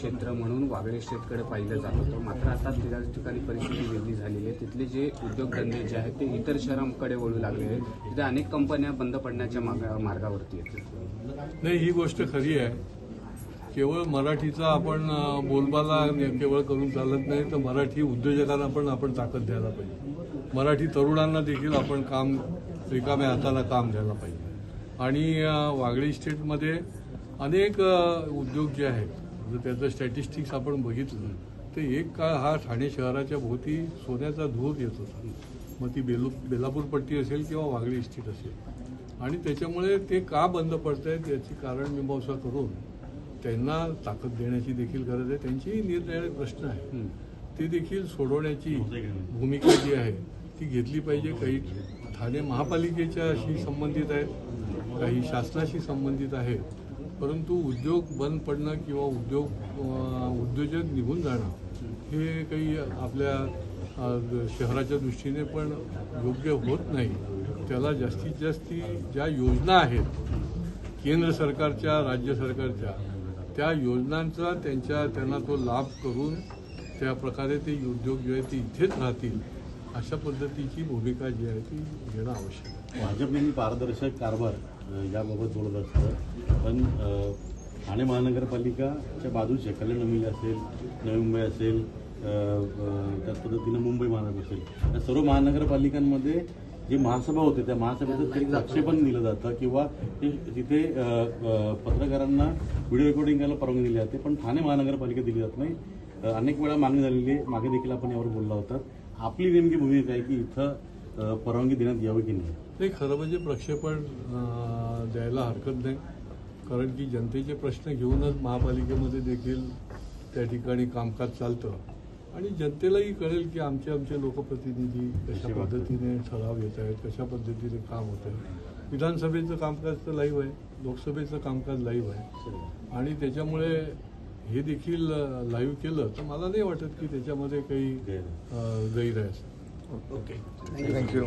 क्षेत्र म्हणून वागळे स्टेटकडे पाहिलं जात होतं, मात्र आता त्या ठिकाणी परिस्थिती वेगळी झालेली आहे। तिथले जे उद्योगधंदे जे आहेत ते इतर शहरांकडे वळू लागले आहेत। तिथे अनेक कंपन्या बंद पडण्याच्या मार्गावरती आहेत। नाही, ही गोष्ट खरी आहे। केवळ मराठीचा आपण बोलबाला केवळ करून चालत नाही, तर मराठी उद्योजकांना पण आपण ताकद द्यायला पाहिजे। मराठी तरुणांना देखील आपण काम रिकाम्या हाताला काम द्यायला पाहिजे। आणि वागळे स्टेटमध्ये अनेक उद्योग जे आहेत, जर त्याचं स्टॅटिस्टिक्स आपण बघितलं तर एक काळ हा ठाणे शहराच्या भोवती सोन्याचा धूर येत होता। मग ती बेलापूर पट्टी असेल किंवा वागळे इस्टेट असेल। आणि त्याच्यामुळे ते का बंद पडत आहेत याची कारण मीमांसा करून त्यांना ताकद देण्याची देखील गरज आहे। त्यांची निरनिराळे प्रश्न आहे ते देखील सोडवण्याची भूमिका जी आहे ती घेतली पाहिजे। काही ठाणे महापालिकेच्याशी संबंधित आहेत, काही शासनाशी संबंधित आहेत, परंतु उद्योग बंद पडणं किंवा उद्योजक निघून जाणं हे काही आपल्या शहराच्या दृष्टीने पण योग्य होत नाही। त्याला जास्तीत जास्त ज्या योजना आहेत केंद्र सरकारच्या, राज्य सरकारच्या, त्या योजनांचा त्यांना तो लाभ करून त्या प्रकारे ते उद्योग जे आहेत ते इथेच राहतील अशा पद्धतीची भूमिका जी आहे ती घेणं आवश्यक आहे। भाजप नेहमी पारदर्शक कारभार याबाबत बोलत असतं, पण ठाणे महानगरपालिकाच्या बाजूचे कल्याण नवी असेल, नवी मुंबई असेल, त्याच पद्धतीनं मुंबई महानगर असेल, या सर्व महानगरपालिकांमध्ये जी महासभा होते त्या महासभेचं काही आक्षेपण दिलं जातं किंवा तिथे पत्रकारांना व्हिडिओ रेकॉर्डिंग करायला परवानगी दिली जाते, पण ठाणे महानगरपालिका दिली जात नाही। अनेक वेळा मागणी झालेली आहे, मागे देखील आपण यावर बोलला होता। आपली नेमकी भूमिका आहे की इथं परवानगी देण्यात यावी की नाही? खरं म्हणजे प्रक्षेपण द्यायला हरकत नाही, कारण की जनतेचे प्रश्न घेऊनच महापालिकेमध्ये देखील त्या ठिकाणी कामकाज चालतं आणि जनतेलाही कळेल की आमचे लोकप्रतिनिधी कशा पद्धतीने ठराव घेत आहेत, कशा पद्धतीने काम होत आहे। विधानसभेचं कामकाज तर लाईव्ह आहे, लोकसभेचं कामकाज लाईव्ह आहे आणि त्याच्यामुळे हे देखील लाईव्ह केलं तर मला नाही वाटत की त्याच्यामध्ये काही गैर आहे। Okay, thank you.